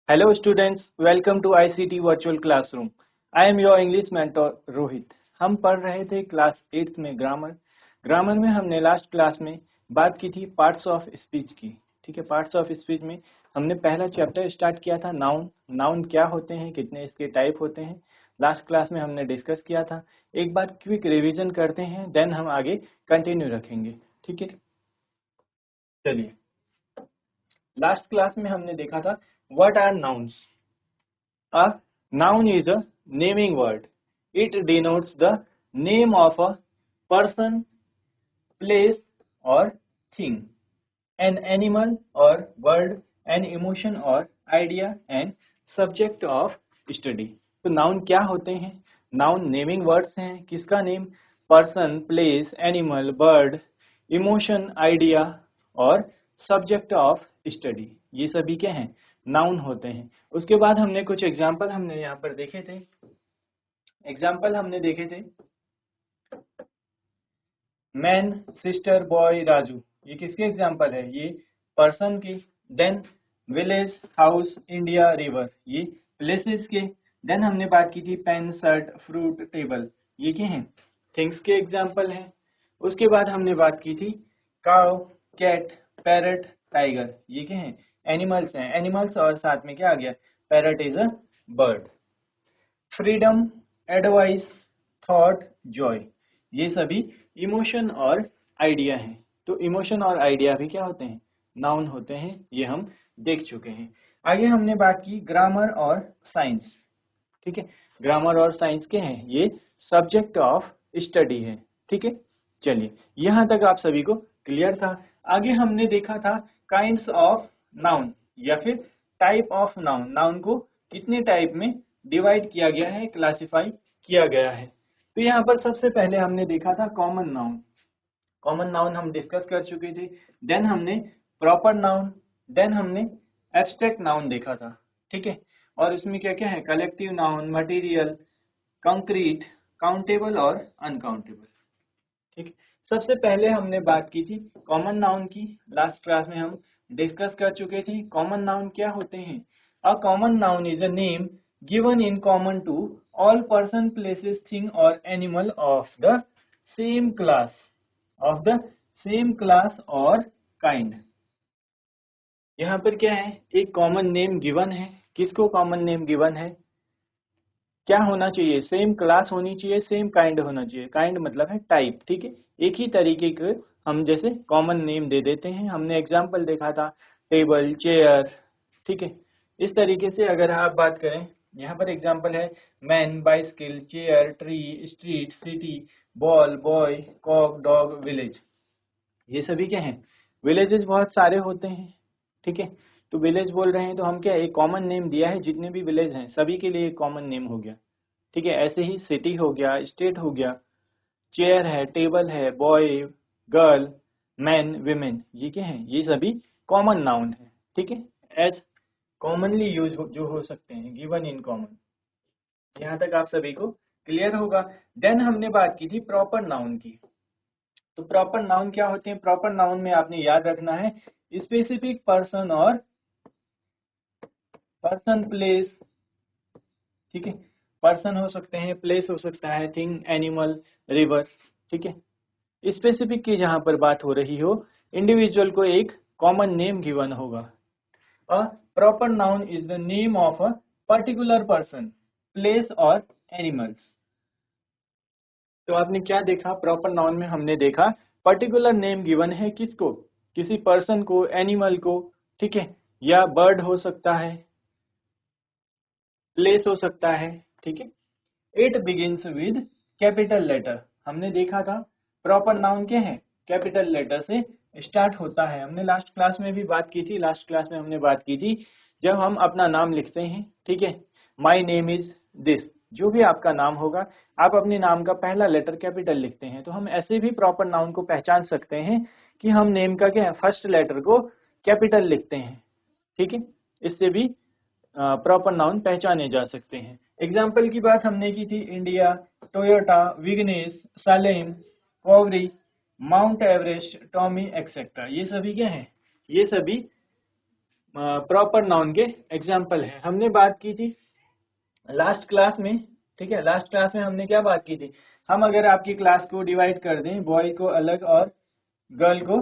Hello students, welcome to ICT Virtual Classroom. I am your English mentor Rohit. हम पढ़ रहे थे क्लास 8th में ग्रामर में हमने लास्ट क्लास में बात की थी पार्ट्स ऑफ स्पीच की। ठीक है, पार्ट्स ऑफ स्पीच में हमने पहला चैप्टर स्टार्ट किया था नाउन क्या होते हैं, कितने इसके टाइप होते हैं। लास्ट क्लास में हमने डिस्कस किया था। एक बार क्विक रिवीजन करते हैं, देन हम आगे कंटिन्यू रखेंगे। ठीक है, चलिए। लास्ट क्लास में हमने देखा था what are nouns. A noun is a naming word. It denotes the name of a person, place or thing, an animal or bird, an emotion or idea and subject of study. तो noun क्या होते हैं? Noun naming words हैं। किसका name? Person, place, animal, bird, emotion, idea और subject of study, ये सभी क्या हैं? नाउन होते हैं। उसके बाद हमने कुछ एग्जाम्पल हमने यहाँ पर देखे थे। मैन, सिस्टर, बॉय, राजू, ये किसके एग्जाम्पल है? ये पर्सन के। Then village, house, India, river, ये प्लेसेस के। देन हमने बात की थी पेन, शर्ट, फ्रूट, टेबल, ये क्या हैं? थिंग्स के एग्जाम्पल हैं। उसके बाद हमने बात की थी काउ, कैट, पैरट, टाइगर, ये क्या हैं? एनिमल्स हैं। एनिमल्स और साथ में क्या आ गया? Parrot is a bird. Freedom, advice, thought, Joy, ये सभी इमोशन और आइडिया हैं। तो इमोशन और आइडिया भी क्या होते हैं? नाउन होते हैं। ये हम देख चुके हैं। आगे हमने बात की ग्रामर और साइंस। ठीक है, ग्रामर और साइंस के हैं, ये सब्जेक्ट ऑफ स्टडी है। ठीक है, चलिए यहाँ तक आप सभी को क्लियर था। आगे हमने देखा था काइंड्स ऑफ नाउन या फिर टाइप ऑफ नाउन। नाउन को कितने टाइप में डिवाइड किया गया है, क्लासिफाई किया गया है। तो यहाँ पर सबसे पहले हमने देखा था कॉमन नाउन। कॉमन नाउन हम डिस्कस कर चुके थे। देन हमने प्रॉपर नाउन, देन हमने एब्स्ट्रैक्ट नाउन देखा था। ठीक है, और इसमें क्या क्या है? Collective noun, material, concrete, countable और अनकाउंटेबल। ठीक है, सबसे पहले हमने बात की थी कॉमन नाउन की। लास्ट क्लास में हम डिस्कस कर चुके थे कॉमन नाउन क्या होते हैं। A common noun is a name given in common to all person, places, thing और animal of the same class और काइंड। यहाँ पर क्या है? एक कॉमन नेम गिवन है। किसको कॉमन नेम गिवन है? क्या होना चाहिए? सेम क्लास होनी चाहिए, सेम काइंड होना चाहिए। काइंड मतलब है टाइप। ठीक है, एक ही तरीके के हम जैसे कॉमन नेम दे देते हैं। हमने एग्जाम्पल देखा था टेबल, चेयर। ठीक है, इस तरीके से अगर आप बात करें, यहाँ पर एग्जाम्पल है man, bicycle, chair, tree, street, city, ball, boy, cock, dog, village, ये सभी क्या हैं? विलेजेस बहुत सारे होते हैं। ठीक है, तो विलेज बोल रहे हैं तो हम क्या एक कॉमन नेम दिया है, जितने भी विलेज हैं सभी के लिए एक कॉमन नेम हो गया। ठीक है, ऐसे ही सिटी हो गया, स्टेट हो गया, चेयर है, टेबल है, बॉय, गर्ल, मैन, विमेन, ये क्या है? ये सभी कॉमन नाउन है। ठीक है, एज कॉमनली यूज जो हो सकते हैं, गिवन इन कॉमन। यहाँ तक आप सभी को क्लियर होगा। देन हमने बात की थी प्रॉपर नाउन की। तो प्रॉपर नाउन क्या होते हैं? प्रॉपर नाउन में आपने याद रखना है स्पेसिफिक पर्सन और पर्सन, प्लेस। ठीक है, पर्सन हो सकते हैं, प्लेस हो सकता है, थिंग, एनिमल, रिवर। ठीक है, स्पेसिफिक की जहां पर बात हो रही हो, इंडिविजुअल को एक कॉमन नेम गिवन होगा। A proper noun is the name of a particular person, place और एनिमल्स। तो आपने क्या देखा? प्रॉपर नाउन में हमने देखा पर्टिकुलर नेम गिवन है किसको? किसी पर्सन को, एनिमल को। ठीक है, या बर्ड हो सकता है, प्लेस हो सकता है। ठीक है, it begins with capital letter. हमने देखा था प्रॉपर नाउन क्या है? कैपिटल लेटर से स्टार्ट होता है। हमने लास्ट क्लास में भी बात की थी। लास्ट क्लास में हमने बात की थी जब हम अपना नाम लिखते हैं। ठीक है, माई नेम इज दिस, जो भी आपका नाम होगा, आप अपने नाम का पहला लेटर कैपिटल लिखते हैं। तो हम ऐसे भी प्रॉपर नाउन को पहचान सकते हैं कि हम नेम का क्या है, फर्स्ट लेटर को कैपिटल लिखते हैं। ठीक है, इससे भी प्रॉपर नाउन पहचाने जा सकते हैं। एग्जाम्पल की बात हमने की थी India, Toyota, Vignesh, Salem, Kaveri, Mount Everest, Tommy, etcetera, ये सभी क्या हैं? ये सभी प्रॉपर नाउन के एग्जाम्पल हैं। हमने बात की थी लास्ट क्लास में, ठीक है, लास्ट क्लास में हमने क्या बात की थी, हम अगर आपकी क्लास को डिवाइड कर दें, बॉय को अलग और गर्ल को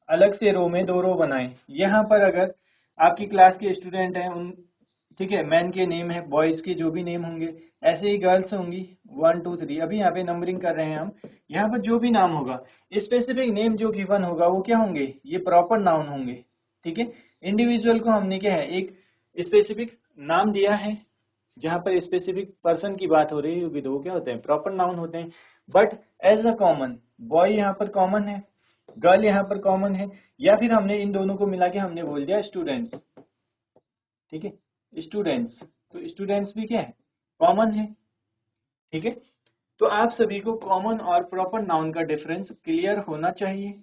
अलग से रो में 2 रो बनाएं। यहाँ पर अगर आपकी क्लास के स्टूडेंट हैं उन, ठीक है, मैन के नेम है, बॉयज के जो भी नेम होंगे, ऐसे ही गर्ल्स होंगी 1 2 3। अभी यहाँ पे नंबरिंग कर रहे हैं हम। यहाँ पर जो भी नाम होगा, स्पेसिफिक नेम जो गिवन होगा वो क्या होंगे, ये प्रॉपर नाउन होंगे, ठीक है। इंडिविजुअल को हमने क्या है, एक स्पेसिफिक नाम दिया है, जहाँ पर स्पेसिफिक पर्सन की बात हो रही होगी तो वो क्या होते हैं, प्रॉपर नाउन होते हैं। But as a common, boy यहाँ पर कॉमन है, गर्ल यहाँ पर कॉमन है, या फिर हमने इन दोनों को मिला के हमने बोल दिया स्टूडेंट्स, ठीक है, स्टूडेंट्स। तो स्टूडेंट्स भी क्या है, कॉमन है, ठीक है। तो आप सभी को कॉमन और प्रॉपर नाउन का डिफरेंस क्लियर होना चाहिए।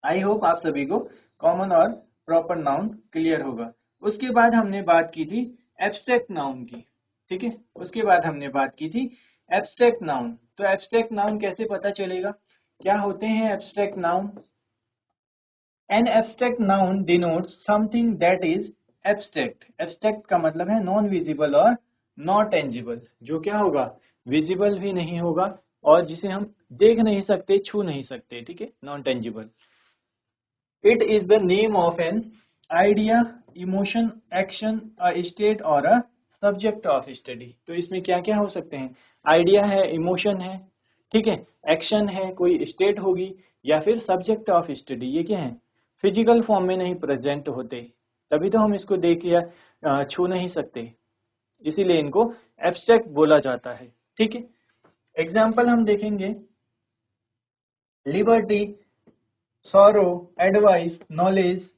आई होप आप सभी को कॉमन और प्रॉपर नाउन क्लियर होगा। उसके बाद हमने बात की थी एब्स्ट्रैक्ट नाउन की, ठीक है, उसके बाद हमने बात की थी एब्स्ट्रैक्ट नाउन। तो एब्स्ट्रैक्ट नाउन कैसे पता चलेगा, क्या होते हैं abstract noun? An abstract noun denotes something that is abstract. Abstract का मतलब है नॉन विजिबल और नॉट टेंजिबल, जो क्या होगा, विजिबल भी नहीं होगा और जिसे हम देख नहीं सकते, छू नहीं सकते, ठीक है, non tangible. It is the name of an idea, emotion, action, a state और a subject of study। तो इसमें क्या क्या हो सकते हैं, आइडिया है, इमोशन है, ठीक है, एक्शन है, कोई स्टेट होगी, या फिर सब्जेक्ट ऑफ स्टडी। ये क्या है, फिजिकल फॉर्म में नहीं प्रेजेंट होते, तभी तो हम इसको देख या छू नहीं सकते, इसीलिए इनको एब्स्ट्रैक्ट बोला जाता है, ठीक है। एग्जाम्पल हम देखेंगे, liberty, sorrow, advice, knowledge,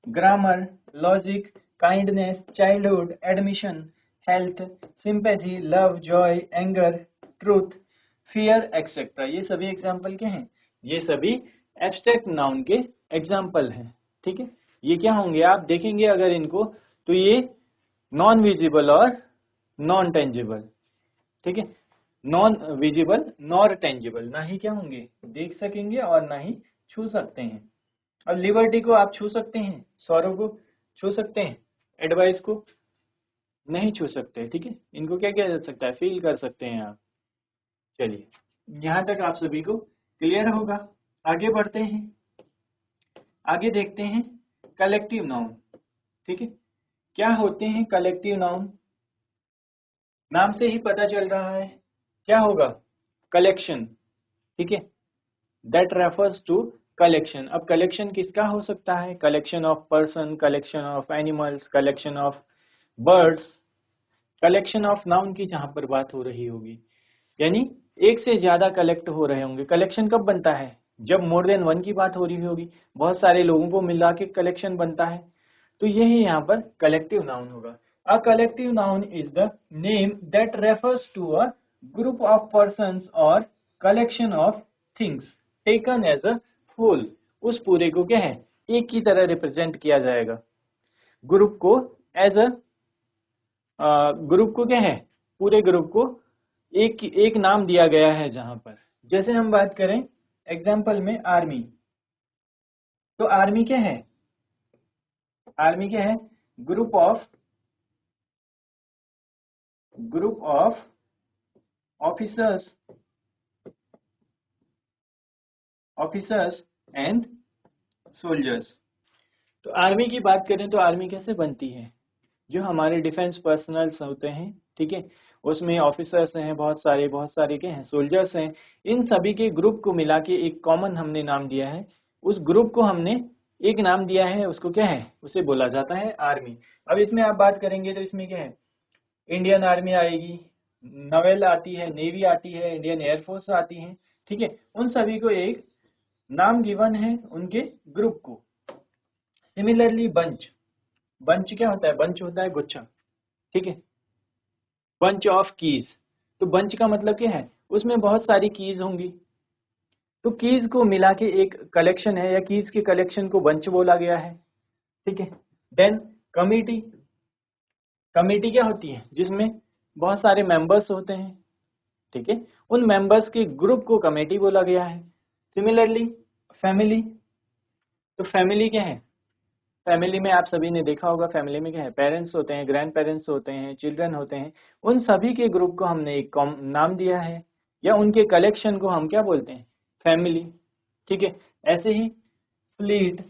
grammar, logic, kindness, childhood, admission, health, sympathy, love, Joy, anger, truth, fear, etcetera. ये सभी एग्जाम्पल के हैं, ये सभी एब्स्ट्रैक्ट नाउन के एग्जाम्पल हैं, ठीक है। ये क्या होंगे, आप देखेंगे अगर इनको, तो ये नॉन विजिबल और नॉन टेंजिबल, ठीक है, नॉन विजिबल नॉर टेंजिबल, ना ही क्या होंगे, देख सकेंगे और ना ही छू सकते हैं। अब लिबर्टी को आप छू सकते हैं, सौरव को छू सकते हैं, एडवाइस को नहीं छू सकते, ठीक है। इनको क्या किया जा सकता है, फील कर सकते हैं आप। चलिए, यहाँ तक आप सभी को क्लियर होगा। आगे बढ़ते हैं, आगे देखते हैं कलेक्टिव नाउन, ठीक है। क्या होते हैं कलेक्टिव नाउन, नाम से ही पता चल रहा है क्या होगा, कलेक्शन, ठीक है, दैट रेफर्स टू कलेक्शन। अब कलेक्शन किसका हो सकता है, collection of person, collection of animals, collection of birds, collection of noun की जहां पर बात हो रही होगी, यानी एक से ज्यादा कलेक्ट हो रहे होंगे। कलेक्शन कब बनता है, जब मोर देन वन की बात हो रही होगी, बहुत सारे लोगों को मिला के कलेक्शन बनता है, तो यही यहाँ पर कलेक्टिव नाउन होगा। A collective noun is the name that refers to a group of persons और collection of things taken as a whole. उस पूरे को क्या है, एक की तरह रिप्रेजेंट किया जाएगा, ग्रुप को एज अ ग्रुप को क्या है, पूरे ग्रुप को एक नाम दिया गया है। जहां पर जैसे हम बात करें एग्जाम्पल में आर्मी, तो आर्मी क्या है, आर्मी क्या है, group of officers and soldiers. तो आर्मी की बात करें तो आर्मी कैसे बनती है, जो हमारे डिफेंस पर्सनल्स होते हैं, ठीक है, उसमें ऑफिसर्स हैं बहुत सारे के हैं, सोल्जर्स हैं, इन सभी के ग्रुप को मिला के एक कॉमन हमने नाम दिया है। उस ग्रुप को हमने एक नाम दिया है, उसको क्या है, उसे बोला जाता है आर्मी। अब इसमें आप बात करेंगे तो इसमें क्या है, इंडियन आर्मी आएगी, नवेल आती है, नेवी आती है, इंडियन एयरफोर्स आती है, ठीक है, उन सभी को एक नाम गिवन है उनके ग्रुप को। सिमिलरली बंच, बंच क्या होता है, बंच होता है गुच्छा, ठीक है, बंच ऑफ कीज। तो बंच का मतलब क्या है, उसमें बहुत सारी कीज होंगी, तो कीज को मिला के एक कलेक्शन है, या कीज के कलेक्शन को बंच बोला गया है, ठीक है। देन कमिटी, कमिटी क्या होती है, जिसमें बहुत सारे मेंबर्स होते हैं, ठीक है, उन मेंबर्स के ग्रुप को कमेटी बोला गया है। सिमिलरली फैमिली, तो फैमिली क्या है, फैमिली में आप सभी ने देखा होगा, फैमिली में क्या है, पेरेंट्स होते हैं, ग्रैंड पेरेंट्स होते हैं, चिल्ड्रन होते हैं, उन सभी के ग्रुप को हमने एक नाम दिया है, या उनके कलेक्शन को हम क्या बोलते हैं, फैमिली। ठीक है, ऐसे ही fleet,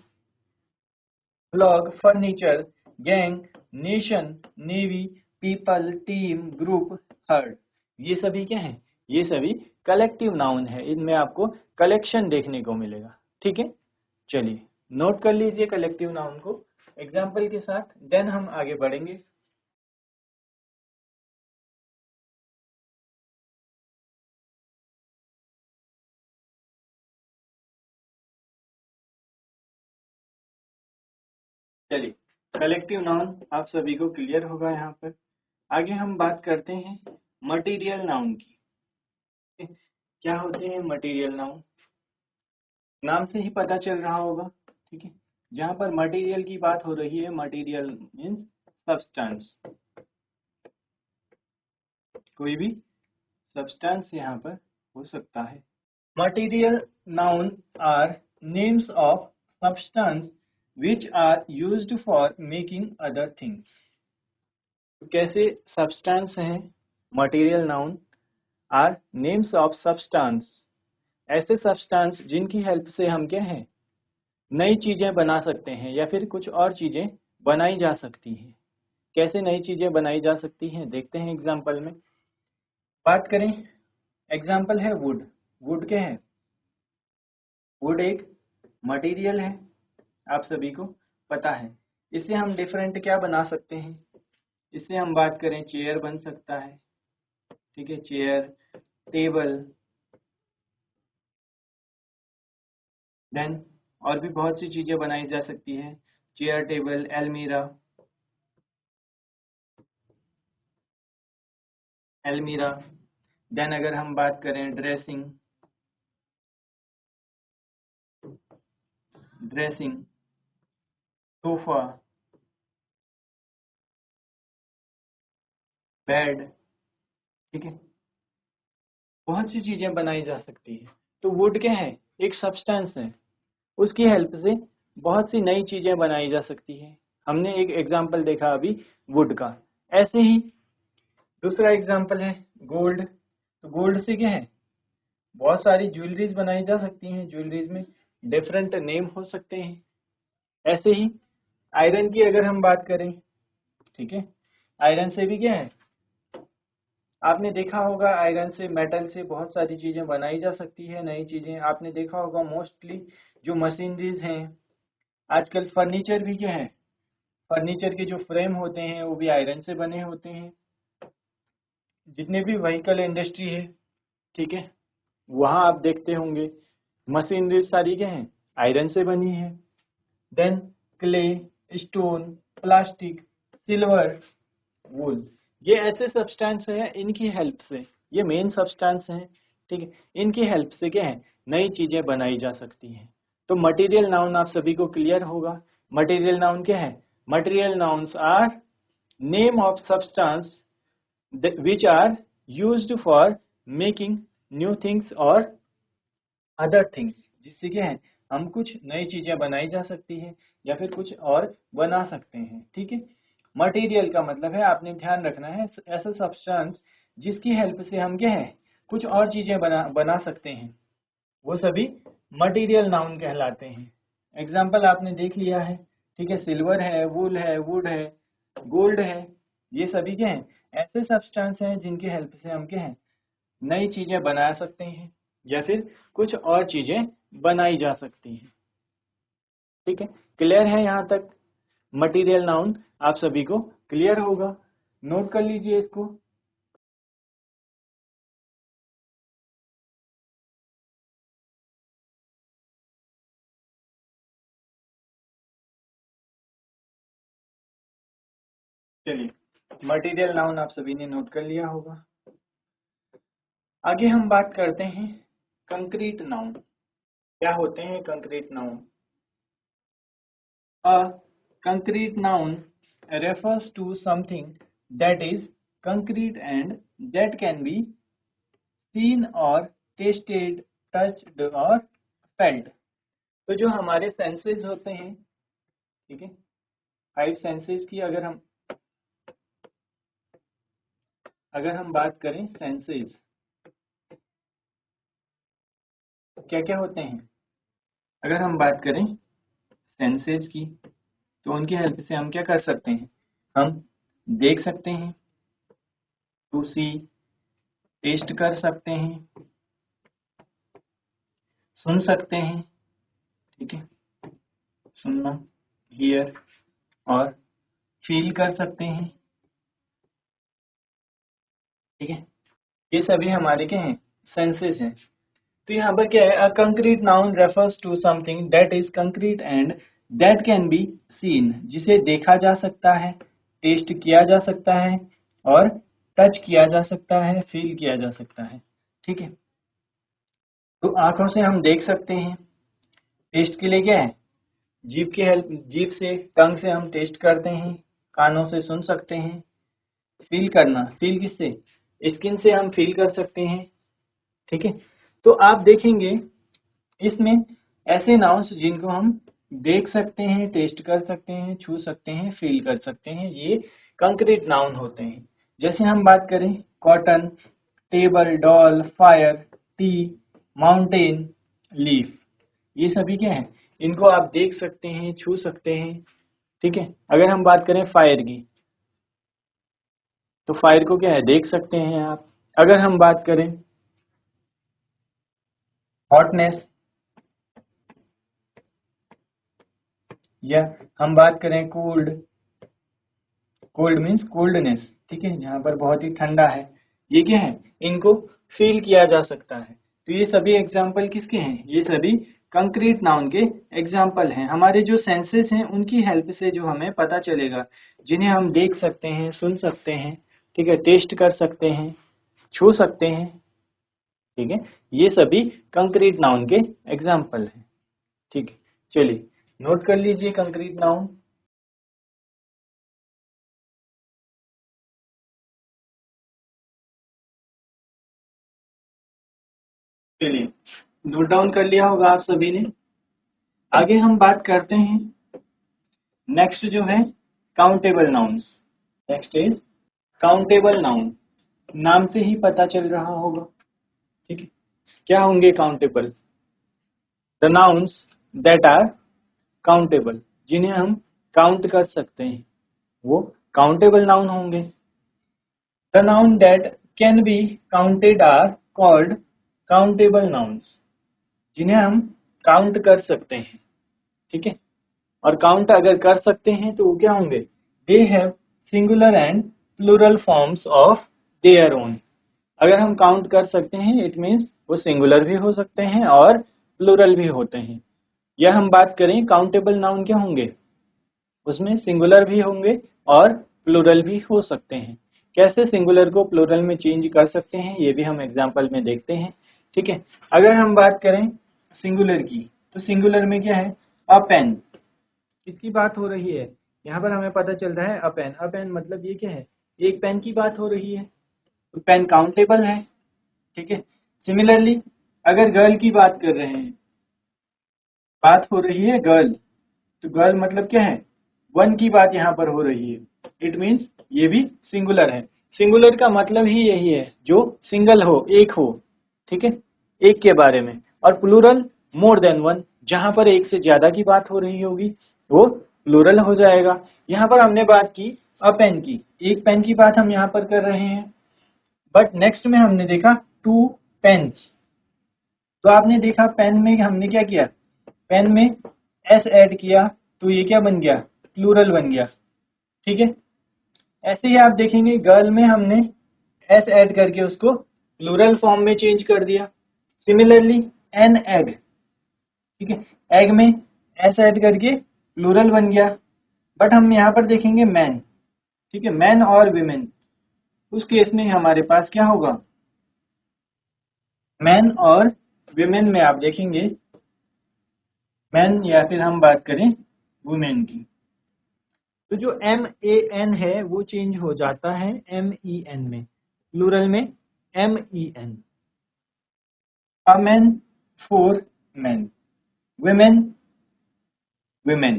flock, furniture, gang, nation, navy, people, team, group, herd, ये सभी क्या है, ये सभी कलेक्टिव नाउन है। इनमें आपको कलेक्शन देखने को मिलेगा। ठीक है, चलिए नोट कर लीजिए कलेक्टिव नाउन को एग्जाम्पल के साथ, देन हम आगे बढ़ेंगे। चलिए, कलेक्टिव नाउन आप सभी को क्लियर होगा। यहाँ पर आगे हम बात करते हैं मटेरियल नाउन की। क्या होते हैं मटेरियल नाउन, नाम से ही पता चल रहा होगा। ठीक है, जहाँ पर मटेरियल की बात हो रही है, मटेरियल मीन्स सब्सटेंस, कोई भी सब्सटेंस यहाँ पर हो सकता है। Material noun are names of substance which are used for making other things। तो कैसे सब्सटेंस हैं material noun, are names of substance, ऐसे सब्सटेंस जिनकी हेल्प से हम क्या हैं, नई चीजें बना सकते हैं या फिर कुछ और चीजें बनाई जा सकती हैं। कैसे नई चीजें बनाई जा सकती हैं देखते हैं एग्जाम्पल में। बात करें, एग्जाम्पल है वुड। वुड क्या है, वुड एक मटेरियल है, आप सभी को पता है। इससे हम डिफरेंट क्या बना सकते हैं, इससे हम बात करें चेयर बन सकता है। ठीक है, चेयर, टेबल, देन और भी बहुत सी चीजें बनाई जा सकती है, चेयर, टेबल, अलमीरा, अलमीरा। देन अगर हम बात करें ड्रेसिंग, ड्रेसिंग, सोफा, बेड। ठीक है, बहुत सी चीजें बनाई जा सकती है। तो वुड क्या है, एक सब्सटेंस है, उसकी हेल्प से बहुत सी नई चीजें बनाई जा सकती है। हमने एक एग्जाम्पल देखा अभी वुड का। ऐसे ही दूसरा एग्जाम्पल है गोल्ड। तो गोल्ड से क्या है, बहुत सारी ज्वेलरीज बनाई जा सकती हैं, ज्वेलरीज में डिफरेंट नेम हो सकते हैं। ऐसे ही आयरन की अगर हम बात करें, ठीक है, आयरन से भी क्या है, आपने देखा होगा आयरन से, मेटल से बहुत सारी चीजें बनाई जा सकती है, नई चीजें। आपने देखा होगा मोस्टली जो मशीनरीज हैं आजकल, फर्नीचर भी क्या है, फर्नीचर के जो फ्रेम होते हैं वो भी आयरन से बने होते हैं। जितने भी व्हीकल इंडस्ट्री है, ठीक है, वहां आप देखते होंगे मशीनरी सारी क्या है, आयरन से बनी है। Then clay, stone, plastic, silver, wool, ये ऐसे सब्सटेंस हैं, इनकी हेल्प से, ये मेन सब्सटेंस हैं। ठीक है, इनकी हेल्प से क्या है, नई चीजें बनाई जा सकती हैं। तो मटेरियल नाउन आप सभी को क्लियर होगा। मटेरियल नाउन क्या है, material nouns are name of substance which are used for making new things or other things, जिससे क्या है, हम कुछ नई चीजें बनाई जा सकती है या फिर कुछ और बना सकते हैं। ठीक है, मटेरियल का मतलब है, आपने ध्यान रखना है, ऐसा सब्सटेंस जिसकी हेल्प से हम क्या है, कुछ और चीजें बना सकते हैं, वो सभी मटेरियल नाउन कहलाते हैं। एग्जाम्पल आपने देख लिया है। ठीक है, सिल्वर है, वूल है, वुड है, गोल्ड है, ये सभी क्या हैं, ऐसे सब्सटेंस हैं जिनकी हेल्प से हम क्या हैं, नई चीजें बना सकते हैं या फिर कुछ और चीजें बनाई जा सकती हैं। ठीक है, क्लियर है यहाँ तक, मटेरियल नाउन आप सभी को क्लियर होगा। नोट कर लीजिए इसको। चलिए, मटेरियल नाउन आप सभी ने नोट कर लिया होगा। आगे हम बात करते हैं कंक्रीट नाउन। क्या होते हैं concrete noun? A concrete noun refers to something that is concrete and that can be seen or tasted, touched or felt। तो जो हमारे सेंसेस होते हैं, ठीक है। 5 सेंसेस की अगर हम बात करें सेंसेस क्या क्या होते हैं, अगर हम बात करें सेंसेस की तो उनकी हेल्प से हम क्या कर सकते हैं, हम देख सकते हैं, टू सी, टेस्ट कर सकते हैं, सुन सकते हैं, ठीक है, सुनना, हियर, और फील कर सकते हैं, ठीक है। ये सभी हमारे क्या हैं, सेंसेस हैं। तो यहाँ पर क्या है, a concrete noun refers to something that is concrete and that can be seen, जिसे देखा जा सकता है, टेस्ट किया जा सकता है और टच किया जा सकता है, फील किया जा सकता है, ठीक है। तो आंखों से हम देख सकते हैं, टेस्ट के लिए क्या है, जीभ की हेल्प, जीभ से, टंग से हम टेस्ट करते हैं, कानों से सुन सकते हैं, फील करना, फील किससे, स्किन से हम फील कर सकते हैं, ठीक है। तो आप देखेंगे इसमें ऐसे नाउन्स जिनको हम देख सकते हैं, टेस्ट कर सकते हैं, छू सकते हैं, फील कर सकते हैं, ये कंक्रीट नाउन होते हैं। जैसे हम बात करें cotton, table, doll, fire, T, mountain, leaf, ये सभी क्या है, इनको आप देख सकते हैं, छू सकते हैं, ठीक है। अगर हम बात करें फायर की तो फायर को क्या है, देख सकते हैं आप। अगर हम बात करें हॉटनेस, या हम बात करें कोल्ड, कोल्ड मीन्स कोल्डनेस, ठीक है, जहाँ पर बहुत ही ठंडा है, ये क्या है, इनको फील किया जा सकता है। तो ये सभी एग्जाम्पल किसके हैं, ये सभी कंक्रीट नाउन के एग्जाम्पल हैं। हमारे जो सेंसेस हैं उनकी हेल्प से जो हमें पता चलेगा, जिन्हें हम देख सकते हैं, सुन सकते हैं, ठीक है, टेस्ट कर सकते हैं, छू सकते हैं, ठीक है, ये सभी कंक्रीट नाउन के एग्जाम्पल हैं, ठीक है। चलिए नोट कर लीजिए कंक्रीट नाउन। चलिए नोट डाउन कर लिया होगा आप सभी ने। आगे हम बात करते हैं, नेक्स्ट जो है countable nouns. Next is countable noun, नाम से ही पता चल रहा होगा, ठीक है, क्या होंगे countable, the nouns that are countable, जिन्हें हम काउंट कर सकते हैं, वो काउंटेबल नाउन होंगे। The noun that can be counted are called countable nouns, जिन्हें हम काउंट कर सकते हैं, ठीक है। और काउंट अगर कर सकते हैं तो वो क्या होंगे, they have singular and plural forms of their own. अगर हम काउंट कर सकते हैं इट मीन्स वो सिंगुलर भी हो सकते हैं और प्लूरल भी होते हैं। या हम बात करें काउंटेबल नाउन क्या होंगे, उसमें सिंगुलर भी होंगे और प्लूरल भी हो सकते हैं। कैसे सिंगुलर को प्लूरल में चेंज कर सकते हैं ये भी हम एग्जाम्पल में देखते हैं, ठीक है। अगर हम बात करें सिंगुलर की तो सिंगुलर में क्या है, अ पेन, किसकी बात हो रही है, यहाँ पर हमें पता चल रहा है अ पेन, अ पेन मतलब ये क्या है, एक पेन की बात हो रही है, तो पेन काउंटेबल है, ठीक है। सिमिलरली अगर गर्ल की बात कर रहे हैं, बात हो रही है गर्ल, तो गर्ल मतलब क्या है, वन की बात यहाँ पर हो रही है, इट मीन्स ये भी सिंगुलर है। सिंगुलर का मतलब ही यही है जो सिंगल हो, एक हो, ठीक है, एक के बारे में। और प्लूरल मोर देन वन, जहां पर एक से ज्यादा की बात हो रही होगी वो प्लूरल हो जाएगा। यहाँ पर हमने बात की अ पेन की, एक पेन की बात हम यहाँ पर कर रहे हैं, बट नेक्स्ट में हमने देखा टू पेन्स, तो आपने देखा पेन में हमने क्या किया, पेन में एस ऐड किया तो ये क्या बन गया, प्लूरल बन गया, ठीक है। ऐसे ही आप देखेंगे गर्ल में हमने एस ऐड करके उसको प्लूरल फॉर्म में चेंज कर दिया। सिमिलरली एन एग, ठीक है, एग में एस ऐड करके प्लूरल बन गया। बट हम यहाँ पर देखेंगे मैन, ठीक है, मैन और विमेन, उस केस में हमारे पास क्या होगा, मैन और विमेन में आप देखेंगे मैन, या फिर हम बात करें वुमेन की, तो जो एम ए एन है वो चेंज हो जाता है एम ई एन में, प्लूरल में M E N. A man, four man, women, women,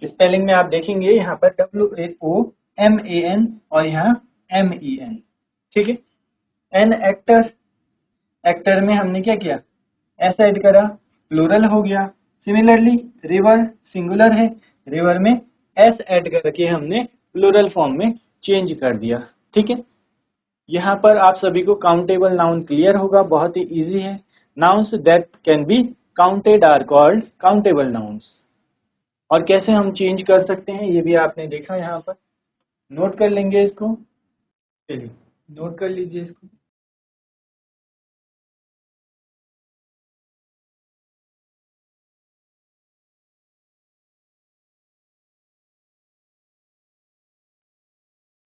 spelling में आप देखेंगे यहाँ पर WHOMAN और यहाँ MEN, ठीक है। एन एक्टर, एक्टर में हमने क्या किया, एस ऐड करा, प्लूरल हो गया। सिमिलरली रिवर सिंगुलर है, रिवर में एस ऐड करके हमने प्लूरल फॉर्म में चेंज कर दिया, ठीक है। यहाँ पर आप सभी को काउंटेबल नाउन क्लियर होगा, बहुत ही इजी है। Nouns that can be counted are called countable nouns. और कैसे हम चेंज कर सकते हैं ये भी आपने देखा, यहाँ पर नोट कर लेंगे इसको। चलिए नोट कर लीजिए इसको।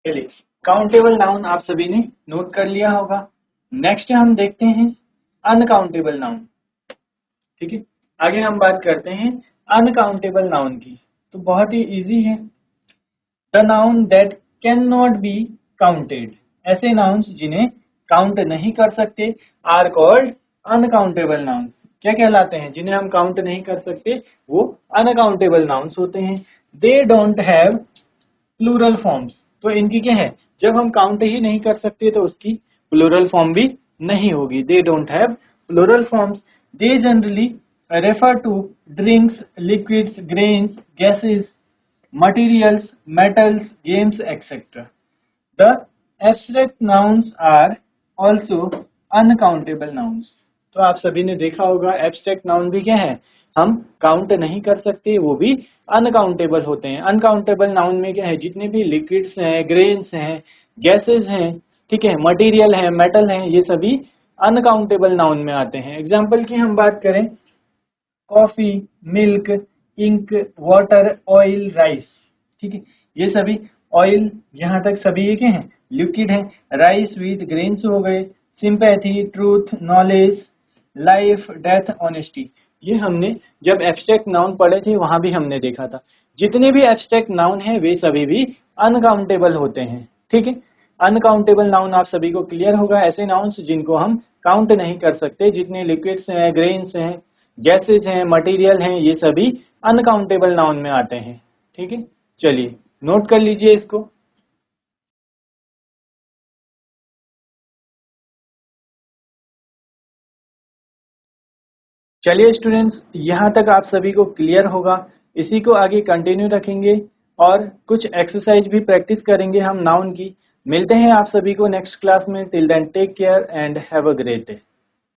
चलिए काउंटेबल नाउन आप सभी ने नोट कर लिया होगा। नेक्स्ट हम देखते हैं अनकाउंटेबल नाउन, ठीक है। आगे हम बात करते हैं अनकाउंटेबल नाउन की, तो बहुत ही इजी है। The noun that can not be counted, ऐसे नाउन्स जिन्हें काउंट नहीं कर सकते आर कॉल्ड अनकाउंटेबल नाउन्स। क्या कहलाते हैं, जिन्हें हम काउंट नहीं कर सकते वो अनकाउंटेबल नाउन्स होते हैं। They don't have plural forms, तो इनकी क्या है, जब हम काउंट ही नहीं कर सकते तो उसकी प्लूरल फॉर्म भी नहीं होगी। They don't have plural forms. They generally refer to drinks, liquids, grains, gases, materials, metals, games, etc. The abstract nouns are also uncountable nouns. तो आप सभी ने देखा होगा एब्स्ट्रैक्ट नाउन भी क्या है, हम काउंट नहीं कर सकते, वो भी अनकाउंटेबल होते हैं। अनकाउंटेबल नाउन में क्या है, जितने भी लिक्विड्स हैं, ग्रेन्स हैं, गैसेस हैं, ठीक है, मटेरियल है, मेटल हैं, ये सभी अनकाउंटेबल नाउन में आते हैं। एग्जाम्पल की हम बात करें, coffee, milk, ink, water, oil, rice, ठीक है, ये सभी ऑयल, यहाँ तक सभी ये क्या है, लिक्विड है। राइस, व्हीट, ग्रेन्स हो गए। Sympathy, truth, knowledge, life, death, honesty, ये हमने जब एब्स्ट्रैक्ट नाउन पढ़े थे वहां भी हमने देखा था। जितने भी एब्स्ट्रैक्ट नाउन है वे सभी भी अनकाउंटेबल होते हैं, ठीक है। अनकाउंटेबल नाउन आप सभी को क्लियर होगा, ऐसे नाउन्स जिनको हम काउंट नहीं कर सकते, जितने लिक्विड्स हैं, ग्रेन्स हैं, गैसेज हैं, मटेरियल हैं, ये सभी अनकाउंटेबल नाउन में आते हैं, ठीक है। चलिए नोट कर लीजिए इसको। चलिए स्टूडेंट्स, यहाँ तक आप सभी को क्लियर होगा, इसी को आगे कंटिन्यू रखेंगे और कुछ एक्सरसाइज भी प्रैक्टिस करेंगे हम नाउन की। मिलते हैं आप सभी को नेक्स्ट क्लास में। Till then take care and have a great day.